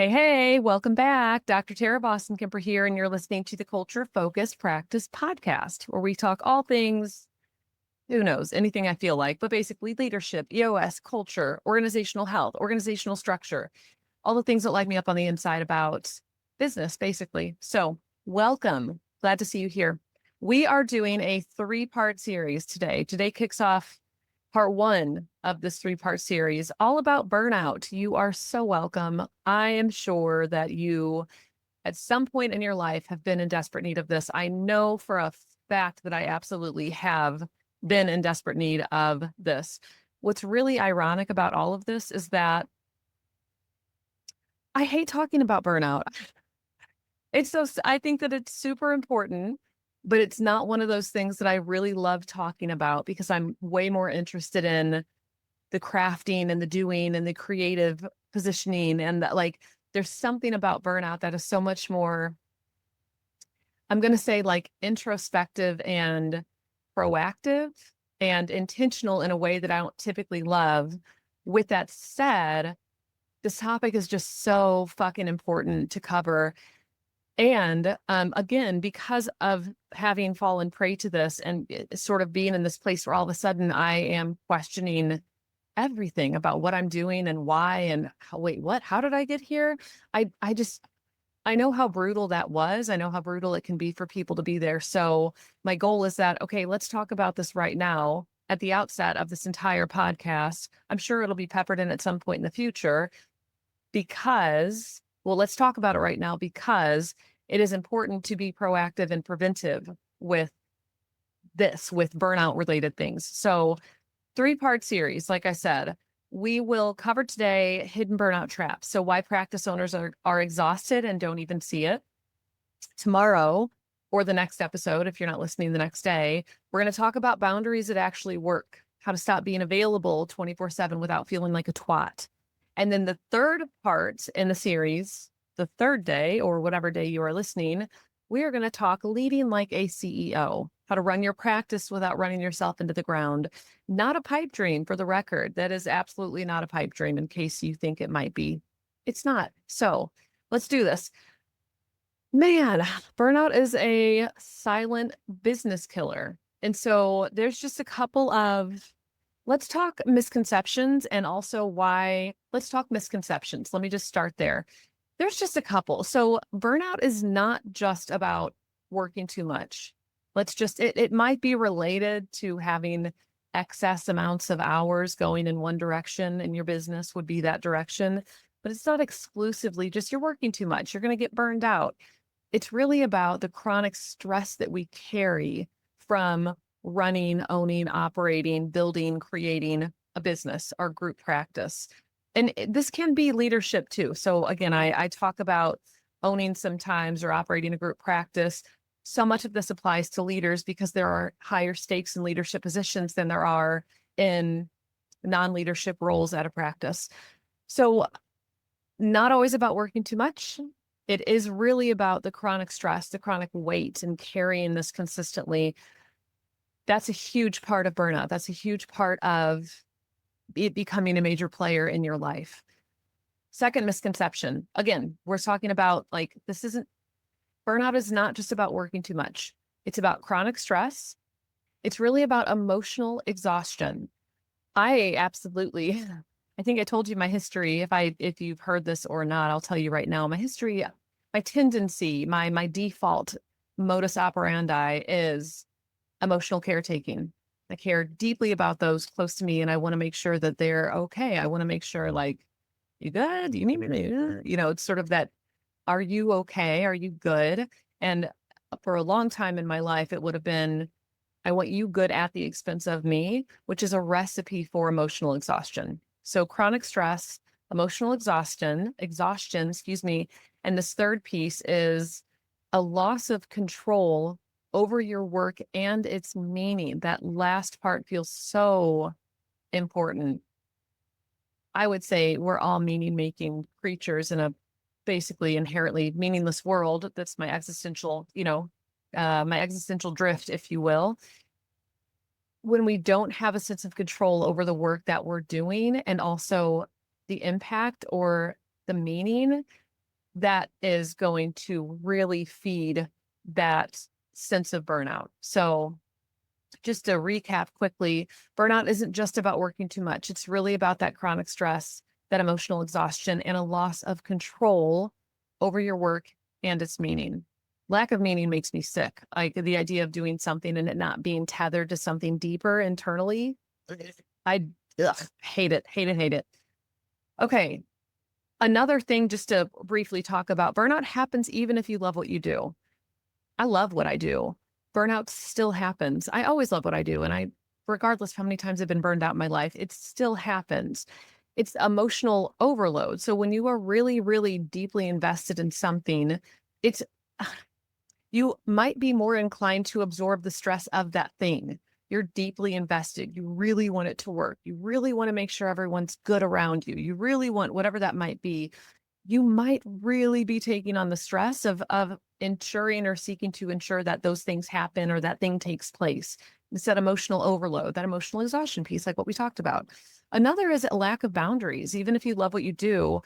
Hey, welcome back. Dr. Tara Vossenkemper here, and you're listening to the Culture Focused Practice Podcast, where we talk all things, who knows, anything I feel like, but basically leadership, EOS, culture, organizational health, organizational structure, all the things that light me up on the inside about business, basically. So, welcome. Glad to see you here. We are doing a 3-part series today. Today kicks off part 1 of this 3-part series, all about burnout. You are so welcome. I am sure that you, at some point in your life, have been in desperate need of this. I know for a fact that I absolutely have been in desperate need of this. What's really ironic about all of this is that I hate talking about burnout. I think that it's super important, but it's not one of those things that I really love talking about because I'm way more interested in the crafting and the doing and the creative positioning. And that, like, there's something about burnout that is so much more, I'm going to say, like, introspective and proactive and intentional in a way that I don't typically love. With that said, this topic is just so fucking important to cover. And again, because of having fallen prey to this and sort of being in this place where all of a sudden I am questioning everything about what I'm doing and why and how, wait, what? How did I get here? I know how brutal that was. I know how brutal it can be for people to be there. So my goal is that, okay, let's talk about this right now at the outset of this entire podcast. I'm sure it'll be peppered in at some point in the future because, well, let's talk about it right now because it is important to be proactive and preventive with with burnout related things. So 3-part series, like I said, we will cover today hidden burnout traps. So why practice owners are exhausted and don't even see it. Tomorrow, or the next episode, if you're not listening the next day, we're going to talk about boundaries that actually work, how to stop being available 24/7 without feeling like a twat. And then the third part in the series, the third day or whatever day you are listening, we are going to talk leading like a CEO, how to run your practice without running yourself into the ground. Not a pipe dream, for the record. That is absolutely not a pipe dream, in case you think it might be. It's not. So let's do this. Man, burnout is a silent business killer. And so there's just a couple of, let's talk misconceptions and also why, let's talk misconceptions. Let me just start there. There's just a couple. So burnout is not just about working too much. It might be related to having excess amounts of hours going in one direction, and your business would be that direction, but it's not exclusively just you're working too much. You're going to get burned out. It's really about the chronic stress that we carry from running, owning, operating, building, creating a business or group practice. And this can be leadership too. So again, I talk about owning sometimes or operating a group practice. So much of this applies to leaders because there are higher stakes in leadership positions than there are in non-leadership roles at a practice. So not always about working too much. It is really about the chronic stress, the chronic weight, and carrying this consistently. That's a huge part of burnout. That's a huge part of it becoming a major player in your life. Second misconception. Again, we're talking about, like, burnout is not just about working too much. It's about chronic stress. It's really about emotional exhaustion. I absolutely, I think I told you my history. If you've heard this or not, I'll tell you right now. My history, my tendency, my default modus operandi is emotional caretaking. I care deeply about those close to me, and I want to make sure that they're okay. I want to make sure, like, you good? You need me to, it's sort of that, are you okay? Are you good? And for a long time in my life, it would have been, I want you good at the expense of me, which is a recipe for emotional exhaustion. So chronic stress, emotional exhaustion, excuse me. And this third piece is a loss of control over your work and its meaning. That last part feels so important. I would say we're all meaning making creatures in a basically inherently meaningless world. That's my existential, my existential drift, if you will. When we don't have a sense of control over the work that we're doing and also the impact or the meaning, that is going to really feed that sense of burnout. So just to recap quickly, burnout isn't just about working too much. It's really about that chronic stress, that emotional exhaustion, and a loss of control over your work and its meaning. Lack of meaning makes me sick. Like the idea of doing something and it not being tethered to something deeper internally. I hate it, hate it, hate it. Okay. Another thing, just to briefly talk about, burnout happens even if you love what you do. I love what I do. Burnout still happens. I always love what I do. And regardless of how many times I've been burned out in my life, it still happens. It's emotional overload. So when you are really, really deeply invested in something, it's, you might be more inclined to absorb the stress of that thing. You're deeply invested. You really want it to work. You really want to make sure everyone's good around you. You really want whatever that might be. You might really be taking on the stress of ensuring or seeking to ensure that those things happen or that thing takes place. It's that emotional overload, that emotional exhaustion piece, like what we talked about. Another is a lack of boundaries. Even if you love what you do,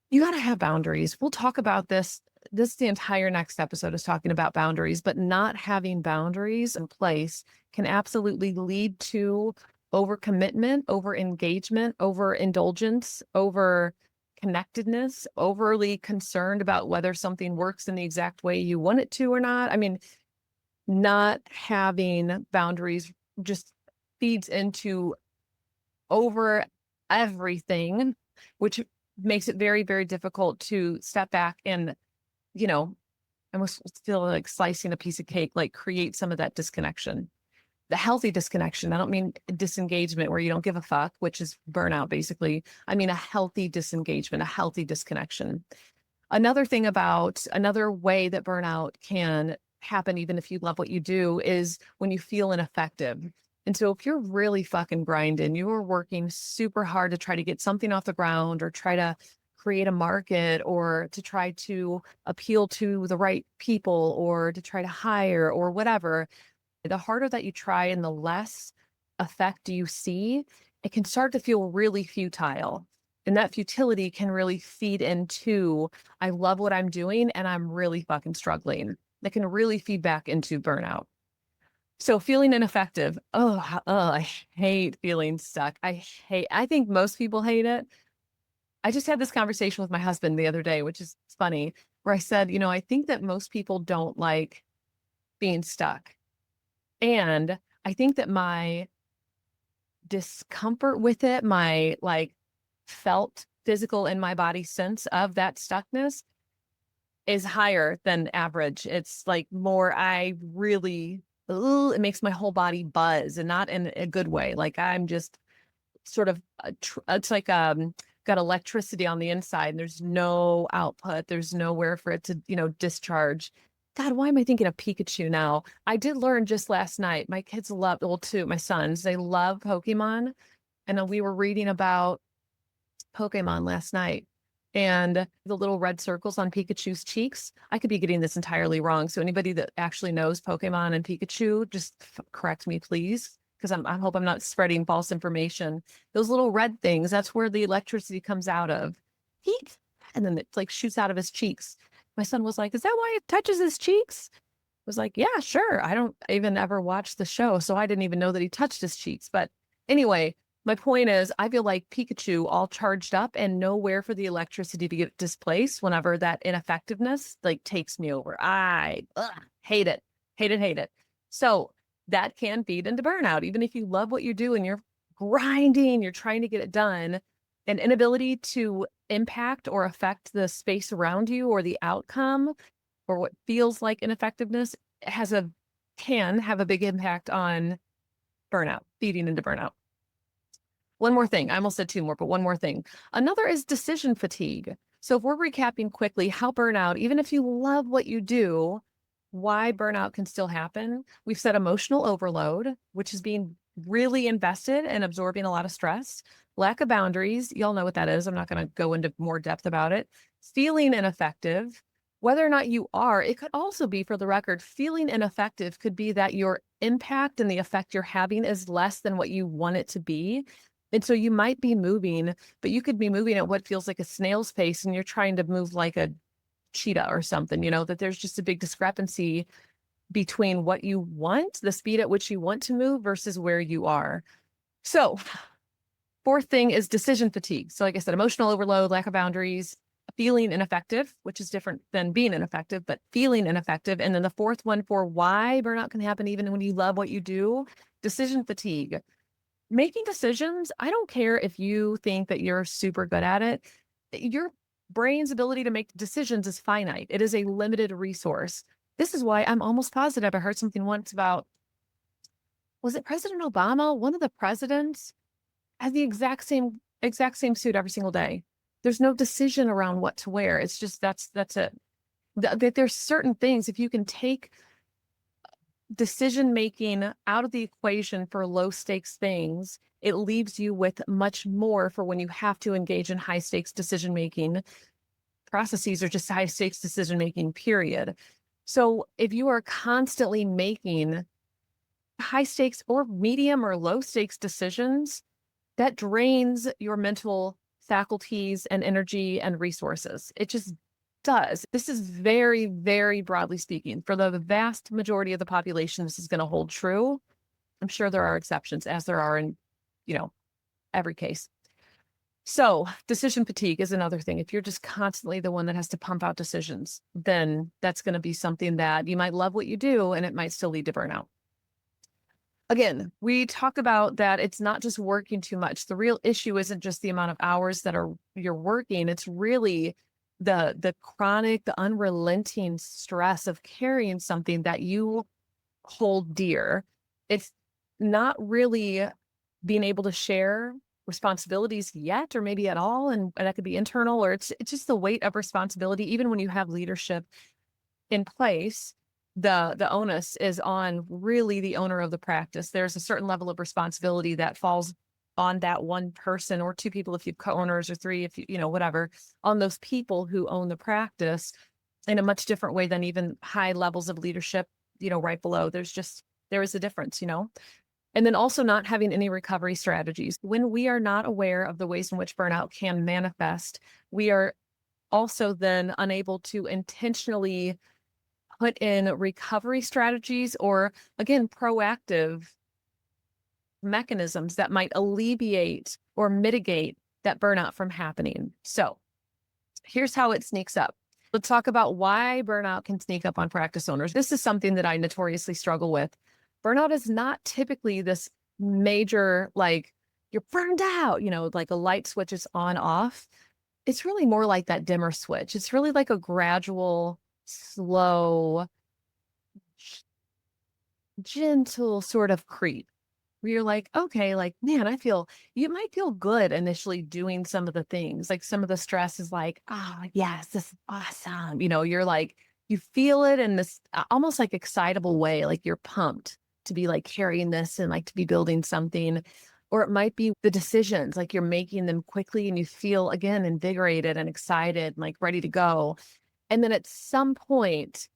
you got to have boundaries. We'll talk about this. The entire next episode is talking about boundaries, but not having boundaries in place can absolutely lead to overcommitment, over engagement, over indulgence, over connectedness, overly concerned about whether something works in the exact way you want it to or not. I mean, not having boundaries just feeds into over everything, which makes it very, very difficult to step back and, you know, I almost feel like slicing a piece of cake, like create some of that disconnection, the healthy disconnection. I don't mean disengagement where you don't give a fuck, which is burnout, basically. I mean, a healthy disengagement, a healthy disconnection. Another way that burnout can happen, even if you love what you do, is when you feel ineffective. And so if you're really fucking grinding, you are working super hard to try to get something off the ground or try to create a market or to try to appeal to the right people or to try to hire or whatever, the harder that you try and the less effect you see, it can start to feel really futile. And that futility can really feed into, I love what I'm doing and I'm really fucking struggling. That can really feed back into burnout. So feeling ineffective. I hate feeling stuck. I think most people hate it. I just had this conversation with my husband the other day, which is funny, where I said, I think that most people don't like being stuck. And I think that my discomfort with it, my felt physical in my body sense of that stuckness is higher than average. It's like more, it makes my whole body buzz and not in a good way. Like I'm just sort of, it's like, got electricity on the inside and there's no output. There's nowhere for it to, discharge. God, why am I thinking of Pikachu now? I did learn just last night. My kids love, well, too, my sons, they love Pokemon. And then we were reading about Pokemon last night and the little red circles on Pikachu's cheeks. I could be getting this entirely wrong. So anybody that actually knows Pokemon and Pikachu, just correct me, please. Because I hope I'm not spreading false information. Those little red things, that's where the electricity comes out of. Heat. And then it like shoots out of his cheeks. My son was like, is that why it touches his cheeks? I was like, yeah, sure. I don't even ever watch the show. So I didn't even know that he touched his cheeks. But anyway, my point is, I feel like Pikachu all charged up and nowhere for the electricity to get displaced whenever that ineffectiveness like takes me over. I hate it, hate it, hate it. So that can feed into burnout. Even if you love what you do and you're grinding, you're trying to get it done, an inability to impact or affect the space around you or the outcome or what feels like ineffectiveness can have a big impact on burnout, feeding into burnout. One more thing. I almost said two more, but one more thing. Another is decision fatigue. So if we're recapping quickly how burnout, even if you love what you do, why burnout can still happen. We've said emotional overload, which is being really invested and absorbing a lot of stress. Lack of boundaries. Y'all know what that is. I'm not going to go into more depth about it. Feeling ineffective. Whether or not you are, it could also be, for the record, feeling ineffective could be that your impact and the effect you're having is less than what you want it to be. And so you might be moving, but you could be moving at what feels like a snail's pace and you're trying to move like a cheetah or something, that there's just a big discrepancy between what you want, the speed at which you want to move versus where you are. So, fourth thing is decision fatigue. So, like I said, emotional overload, lack of boundaries, feeling ineffective, which is different than being ineffective, but feeling ineffective. And then the fourth one for why burnout can happen even when you love what you do, decision fatigue. Making decisions, I don't care if you think that you're super good at it. Your brain's ability to make decisions is finite. It is a limited resource. This is why I'm almost positive. I heard something once about, was it President Obama? One of the presidents has the exact same suit every single day. There's no decision around what to wear. It's just that's it. There's certain things, if you can take decision making out of the equation for low stakes things, it leaves you with much more for when you have to engage in high stakes decision making processes or just high stakes decision making, period. So if you are constantly making high stakes or medium or low stakes decisions, that drains your mental faculties and energy and resources. It just does. This is very, very broadly speaking. For the vast majority of the population, this is going to hold true. I'm sure there are exceptions, as there are in, every case. So decision fatigue is another thing. If you're just constantly the one that has to pump out decisions, then that's going to be something that you might love what you do, and it might still lead to burnout. Again, we talked about that it's not just working too much. The real issue isn't just the amount of hours that you're working. It's really the chronic, the unrelenting stress of carrying something that you hold dear. It's not really being able to share responsibilities yet, or maybe at all. And that could be internal, or it's just the weight of responsibility. Even when you have leadership in place, the onus is on really the owner of the practice. There's a certain level of responsibility that falls on that one person or two people, if you have co-owners, or three, if you whatever, on those people who own the practice in a much different way than even high levels of leadership, right below. There is a difference. And then also not having any recovery strategies. When we are not aware of the ways in which burnout can manifest, we are also then unable to intentionally put in recovery strategies or, again, proactive mechanisms that might alleviate or mitigate that burnout from happening. So here's how it sneaks up. Let's talk about why burnout can sneak up on practice owners. This is something that I notoriously struggle with. Burnout is not typically this major, like you're burned out, like a light switch is on off. It's really more like that dimmer switch. It's really like a gradual, slow, gentle sort of creep where you're like, okay, like, man, you might feel good initially doing some of the things. Like some of the stress is like, oh, yes, this is awesome. You're like, you feel it in this almost like excitable way, like you're pumped to be like carrying this and like to be building something. Or it might be the decisions, like you're making them quickly and you feel again invigorated and excited, and like ready to go. And then at some point,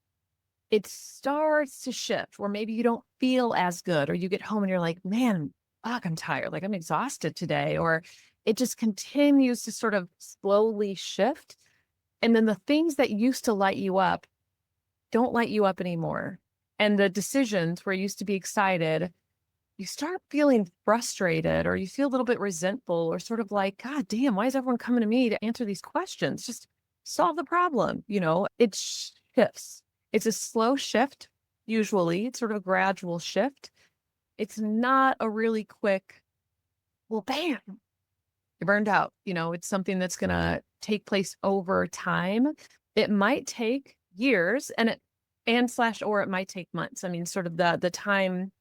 it starts to shift where maybe you don't feel as good, or you get home and you're like, man, fuck, I'm tired. Like I'm exhausted today. Or it just continues to sort of slowly shift. And then the things that used to light you up don't light you up anymore. And the decisions where you used to be excited, you start feeling frustrated, or you feel a little bit resentful, or sort of like, God damn, why is everyone coming to me to answer these questions? Just solve the problem. It shifts. It's a slow shift. Usually it's sort of a gradual shift. It's not a really quick, well, bam, you're burned out. It's something that's going to take place over time. It might take years or it might take months. I mean, sort of the time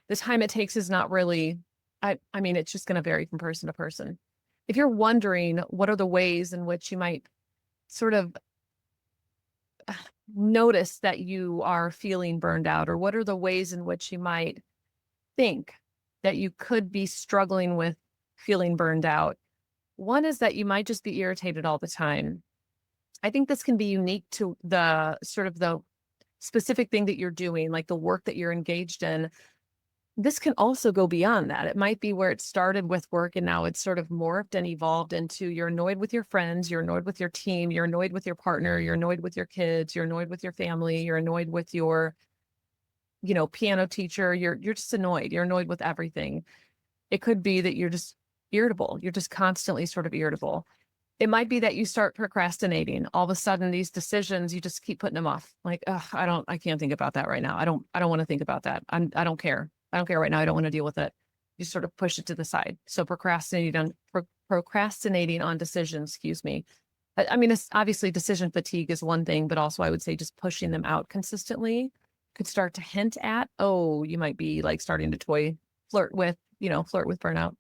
it takes is not really, I mean, it's just going to vary from person to person. If you're wondering what are the ways in which you might sort of notice that you are feeling burned out, or what are the ways in which you might think that you could be struggling with feeling burned out, one is that you might just be irritated all the time. I think this can be unique to the sort of the specific thing that you're doing, like the work that you're engaged in. This can also go beyond that. It might be where it started with work and now it's sort of morphed and evolved into you're annoyed with your friends, you're annoyed with your team, you're annoyed with your partner, you're annoyed with your kids, you're annoyed with your family, you're annoyed with your, piano teacher, you're just annoyed. You're annoyed with everything. It could be that you're just irritable. You're just constantly sort of irritable. It might be that you start procrastinating. All of a sudden, these decisions, you just keep putting them off. Like, ugh, I can't think about that right now. I don't want to think about that. I don't care. I don't care right now. I don't want to deal with it. You sort of push it to the side. So procrastinating on decisions, excuse me. I mean, it's obviously decision fatigue is one thing, but also I would say just pushing them out consistently could start to hint at, oh, you might be like starting to flirt with burnout.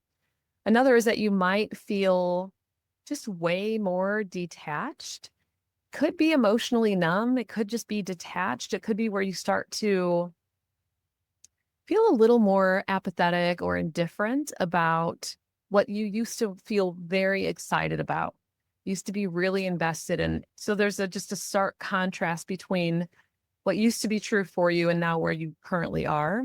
Another is that you might feel just way more detached. Could be emotionally numb. It could just be detached. It could be where you start to feel a little more apathetic or indifferent about what you used to feel very excited about, used to be really invested in. So there's just a stark contrast between what used to be true for you and now where you currently are.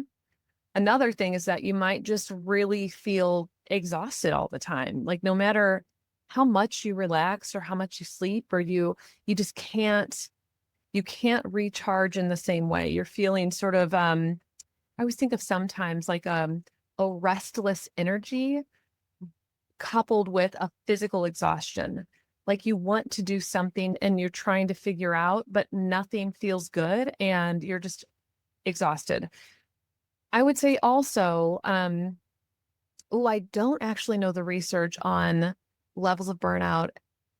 Another thing is that you might just really feel exhausted all the time. Like no matter how much you relax or how much you sleep or you just can't recharge in the same way. You're feeling sort of I always think of sometimes like a restless energy coupled with a physical exhaustion. Like you want to do something and you're trying to figure out, but nothing feels good and you're just exhausted. I would say also, I don't actually know the research on levels of burnout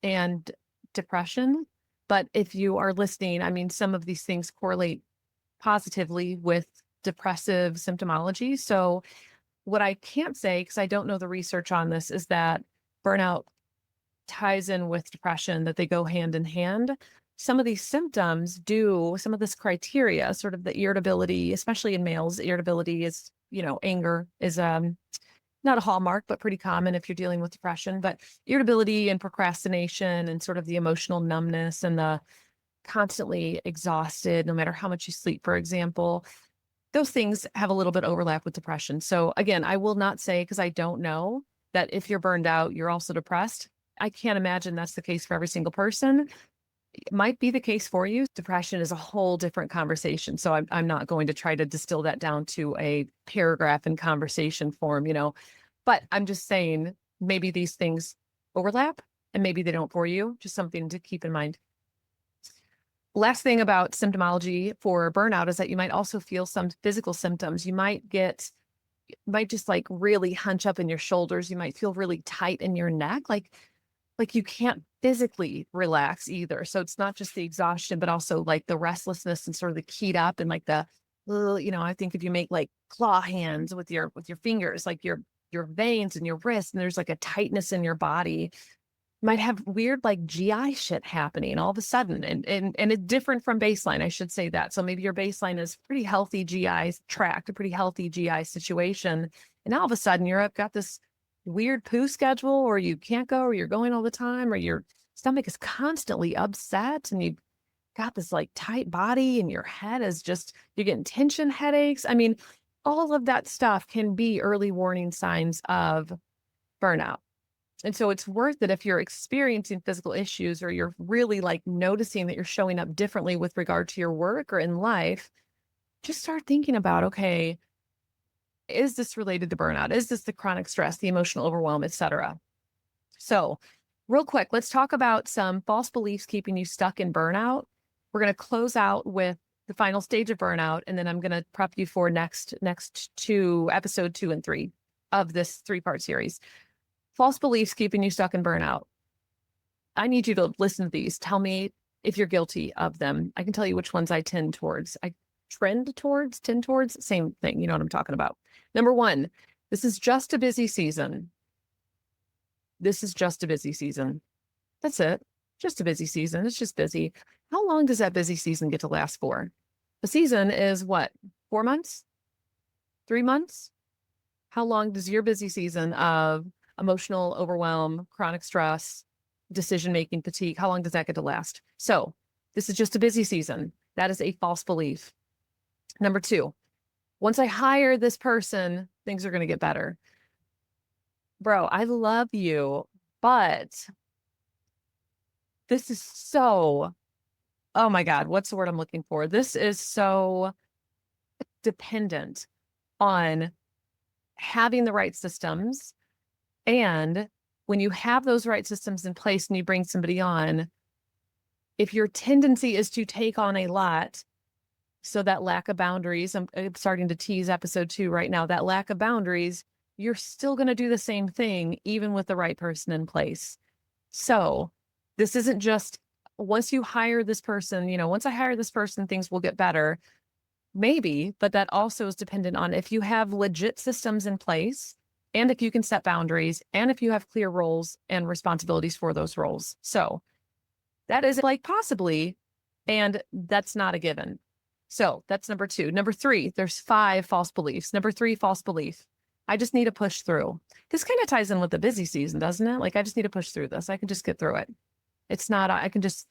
and depression, but if you are listening, I mean, some of these things correlate positively with depressive symptomology. So, what I can't say, because I don't know the research on this, is that burnout ties in with depression, that they go hand in hand. Some of these symptoms do, some of this criteria, sort of the irritability, especially in males, irritability is, anger is not a hallmark, but pretty common if you're dealing with depression. But irritability and procrastination and sort of the emotional numbness and the constantly exhausted, no matter how much you sleep, for example, those things have a little bit overlap with depression. So again, I will not say, because I don't know, that if you're burned out, you're also depressed. I can't imagine that's the case for every single person. It might be the case for you. Depression is a whole different conversation. So I'm not going to try to distill that down to a paragraph in conversation form, but I'm just saying maybe these things overlap and maybe they don't for you. Just something to keep in mind. Last thing about symptomology for burnout is that you might also feel some physical symptoms. You might just like really hunch up in your shoulders. You might feel really tight in your neck, like you can't physically relax either. So it's not just the exhaustion, but also like the restlessness and sort of the keyed up and like I think if you make like claw hands with your fingers, like your veins and your wrists, and there's like a tightness in your body, might have weird like GI shit happening all of a sudden. And it's different from baseline. I should say that. So maybe your baseline is pretty healthy GI tract, a pretty healthy GI situation. And all of a sudden you've got this weird poo schedule, or you can't go, or you're going all the time, or your stomach is constantly upset and you've got this like tight body and your head is just, you're getting tension headaches. I mean, all of that stuff can be early warning signs of burnout. And so it's worth it if you're experiencing physical issues or you're really like noticing that you're showing up differently with regard to your work or in life, just start thinking about, okay, is this related to burnout? Is this the chronic stress, the emotional overwhelm, et cetera? So real quick, let's talk about some false beliefs keeping you stuck in burnout. We're going to close out with the final stage of burnout, and then I'm going to prep you for next to episode 2 and 3 of this 3-part series. False beliefs keeping you stuck in burnout. I need you to listen to these. Tell me if you're guilty of them. I can tell you which ones I tend towards. Tend towards, same thing. You know what I'm talking about. Number 1, this is just a busy season. This is just a busy season. That's it. Just a busy season. It's just busy. How long does that busy season get to last for? The season is what? 4 months? 3 months? How long does your busy season of emotional overwhelm, chronic stress, decision-making fatigue, how long does that get to last? So this is just a busy season. That is a false belief. Number 2, Once I hire this person, things are going to get better. Bro, I love you, but this is so, oh my God, what's the word I'm looking for? This is so dependent on having the right systems. And when you have those right systems in place and you bring somebody on, if your tendency is to take on a lot, so that lack of boundaries, I'm starting to tease episode 2 right now, that lack of boundaries, you're still going to do the same thing, even with the right person in place. So this isn't just once you hire this person, once I hire this person, things will get better. Maybe, but that also is dependent on if you have legit systems in place and if you can set boundaries and if you have clear roles and responsibilities for those roles. So that is like possibly, and that's not a given. So that's number 2. Number 3, there's 5 false beliefs. Number 3, false belief. I just need to push through. This kind of ties in with the busy season, doesn't it? Like I just need to push through this. I can just get through it. It's not, I can just,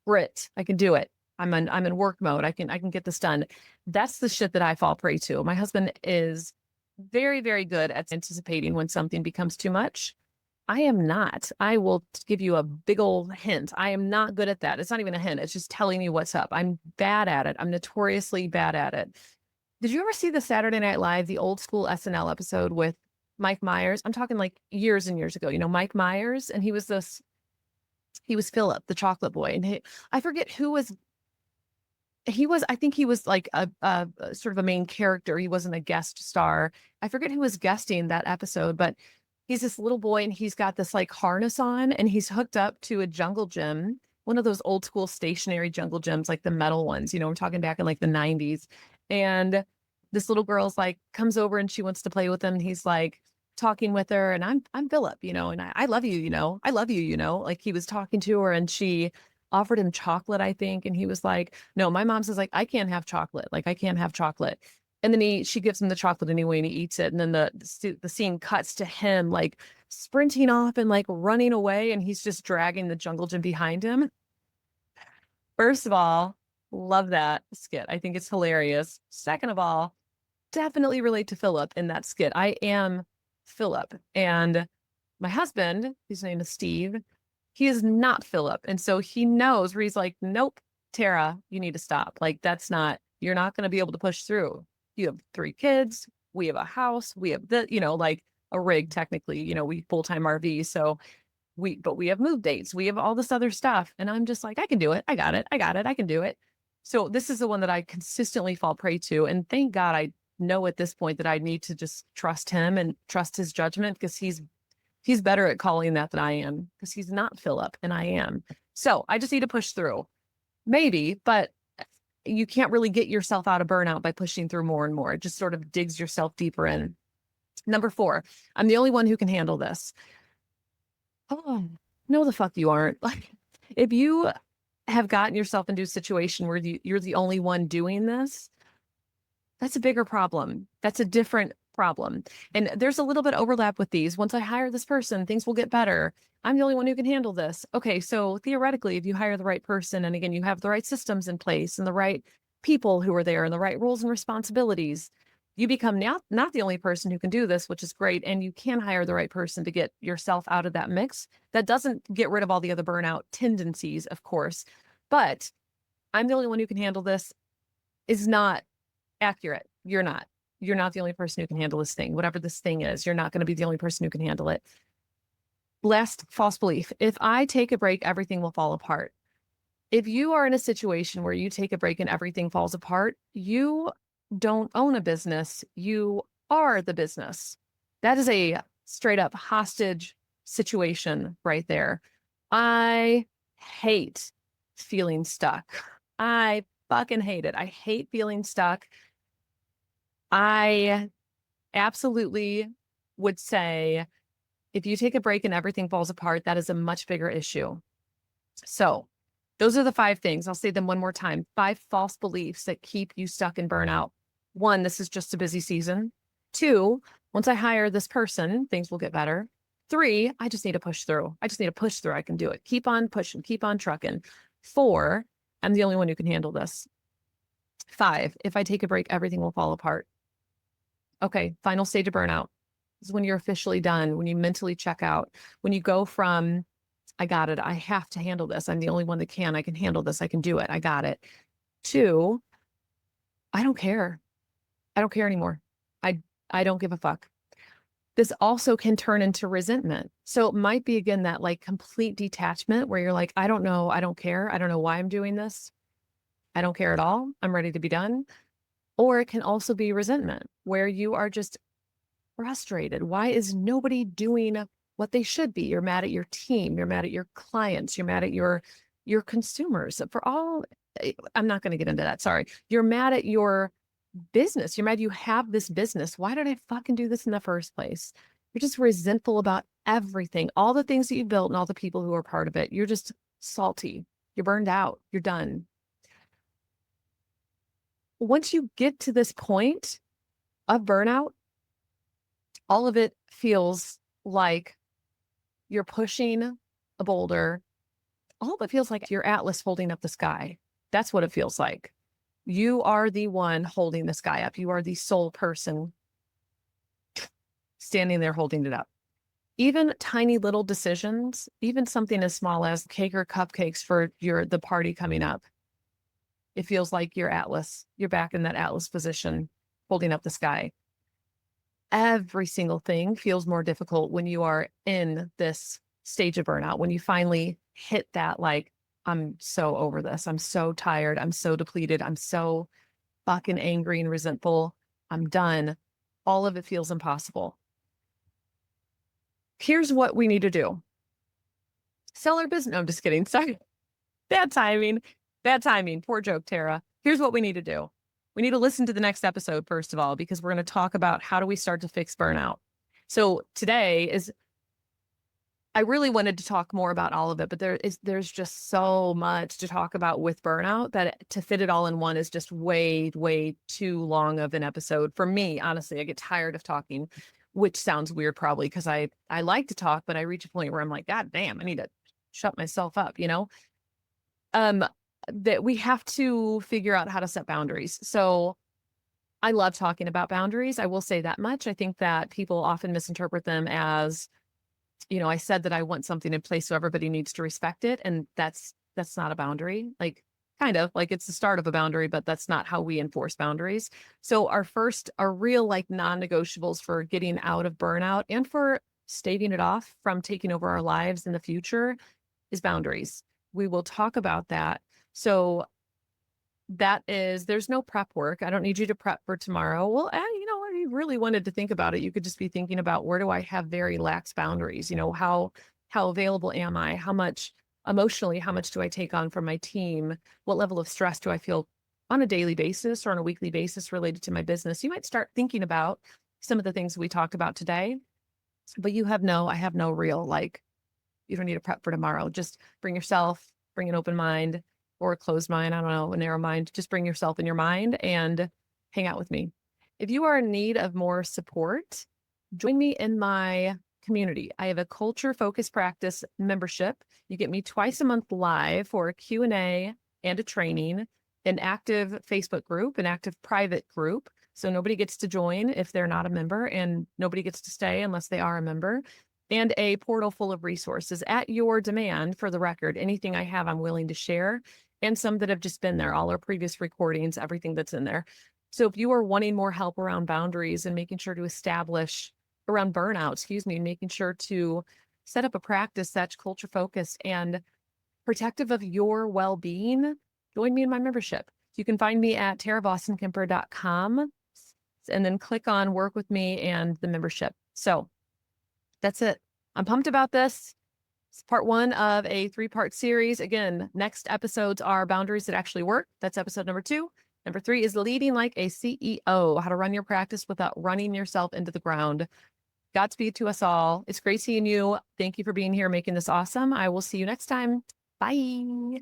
grit. I can do it. I'm in work mode. I can get this done. That's the shit that I fall prey to. My husband is very, very good at anticipating when something becomes too much. I am not. I will give you a big old hint. I am not good at that. It's not even a hint. It's just telling you what's up. I'm bad at it. I'm notoriously bad at it. Did you ever see the Saturday Night Live, the old school SNL episode with Mike Myers? I'm talking like years and years ago, Mike Myers, and he was Philip, the chocolate boy. And I forget who was I think he was like a sort of a main character. He wasn't a guest star. I forget who was guesting that episode, but he's this little boy and he's got this like harness on and he's hooked up to a jungle gym, one of those old school stationary jungle gyms, like the metal ones, we're talking back in like the 90s. And this little girl's like comes over and she wants to play with him. And he's like talking with her and I'm Philip, and I love you, I love you, like he was talking to her and she offered him chocolate, I think. And he was like, no, my mom says like, I can't have chocolate. Like I can't have chocolate. And then she gives him the chocolate anyway and he eats it. And then the scene cuts to him like sprinting off and like running away. And he's just dragging the jungle gym behind him. First of all, love that skit. I think it's hilarious. Second of all, definitely relate to Philip in that skit. I am Philip. And my husband, whose name is Steve, he is not Philip. And so he knows where he's like, nope, Tara, you need to stop. Like, you're not going to be able to push through. You have 3 kids. We have a house. We have like a rig, technically, we full-time RV. So but we have move dates. We have all this other stuff. And I'm just like, I can do it. I got it. I can do it. So this is the one that I consistently fall prey to. And thank God I know at this point that I need to just trust him and trust his judgment because he's better at calling that than I am because he's not Philip and I am. So I just need to push through. Maybe, but you can't really get yourself out of burnout by pushing through more and more. It just sort of digs yourself deeper in. Number 4, I'm the only one who can handle this. Oh, no, the fuck you aren't. Like, if you have gotten yourself into a situation where you're the only one doing this, that's a bigger problem. That's a different problem. And there's a little bit overlap with these. Once I hire this person, things will get better. I'm the only one who can handle this. Okay, so theoretically, if you hire the right person, and again, you have the right systems in place and the right people who are there and the right roles and responsibilities, you become not the only person who can do this, which is great. And you can hire the right person to get yourself out of that mix. That doesn't get rid of all the other burnout tendencies, of course. But I'm the only one who can handle this is not accurate. You're not. You're not the only person who can handle this thing. Whatever this thing is, you're not going to be the only person who can handle it. Last false belief. If I take a break, everything will fall apart. If you are in a situation where you take a break and everything falls apart, you don't own a business. You are the business. That is a straight up hostage situation right there. I hate feeling stuck. I fucking hate it. I hate feeling stuck. I absolutely would say if you take a break and everything falls apart, that is a much bigger issue. So those are the 5 things. I'll say them one more time. 5 false beliefs that keep you stuck in burnout. 1, this is just a busy season. 2, once I hire this person, things will get better. 3, I just need to push through. I can do it. Keep on pushing, keep on trucking. 4, I'm the only one who can handle this. 5, if I take a break, everything will fall apart. Okay, final stage of burnout is when you're officially done, when you mentally check out, when you go from, I got it, I have to handle this. I'm the only one that can. I can handle this. I can do it. I got it. 2, I don't care. I don't care anymore. I I don't give a fuck. This also can turn into resentment. So it might be again that like complete detachment where you're like, I don't know, I don't care. I don't know why I'm doing this. I don't care at all. I'm ready to be done. Or it can also be resentment where you are just frustrated. Why is nobody doing what they should be? You're mad at your team, you're mad at your clients, you're mad at your consumers. For all I'm not going to get into that. Sorry. You're mad at your business. You're mad you have this business. Why did I fucking do this in the first place? You're just resentful about everything, all the things that you built and all the people who are part of it. You're just salty. You're burned out. You're done. Once you get to this point of burnout, all of it feels like you're pushing a boulder. All of it feels like your atlas holding up the sky. That's what it feels like. You are the one holding the sky up. You are the sole person standing there holding it up. Even tiny little decisions, even something as small as cake or cupcakes for the party coming up. It feels like your atlas. You're back in that atlas position, holding up the sky. Every single thing feels more difficult when you are in this stage of burnout, when you finally hit that, like, I'm so over this. I'm so tired. I'm so depleted. I'm so fucking angry and resentful. I'm done. All of it feels impossible. Here's what we need to do. Sell our business. No, I'm just kidding. Sorry. Bad timing. Bad timing. Poor joke, Tara. Here's what we need to do. We need to listen to the next episode, first of all, because we're going to talk about how do we start to fix burnout. So today is, I really wanted to talk more about all of it, but there's just so much to talk about with burnout that to fit it all in one is just way, way too long of an episode. For me, honestly, I get tired of talking, which sounds weird probably because I like to talk, but I reach a point where I'm like, God damn, I need to shut myself up, you know? Um, that we have to figure out how to set boundaries. So I love talking about boundaries. I will say that much. I think that people often misinterpret them as, I said that I want something in place so everybody needs to respect it. And that's not a boundary. Like kind of like it's the start of a boundary, but that's not how we enforce boundaries. So our real like non-negotiables for getting out of burnout and for staving it off from taking over our lives in the future is boundaries. We will talk about that. So there's no prep work. I don't need you to prep for tomorrow. Well, if you really wanted to think about it, you could just be thinking about where do I have very lax boundaries? How available am I? How much emotionally, how much do I take on from my team? What level of stress do I feel on a daily basis or on a weekly basis related to my business? You might start thinking about some of the things we talked about today, but I have no real, like, you don't need to prep for tomorrow. Just bring yourself, bring an open mind or a closed mind. I don't know, a narrow mind. Just bring yourself in your mind and hang out with me. If you are in need of more support, join me in my community. I have a culture focused practice membership. You get me twice a month live for a Q&A and a training, an active Facebook group, an active private group. So nobody gets to join if they're not a member and nobody gets to stay unless they are a member, and a portal full of resources at your demand. For the record, anything I have, I'm willing to share, and some that have just been there, all our previous recordings, everything that's in there. So if you are wanting more help around boundaries and making sure to establish around burnout, making sure to set up a practice that's culture focused and protective of your well-being, join me in my membership. You can find me at taravossenkemper.com and then click on work with me and the membership. So that's it. I'm pumped about this. It's part 1 of a 3-part series. Again, next episodes are boundaries that actually work. That's episode number 2. Number 3 is leading like a CEO, how to run your practice without running yourself into the ground. Godspeed to us all. It's great seeing you. Thank you for being here, making this awesome. I will see you next time. Bye.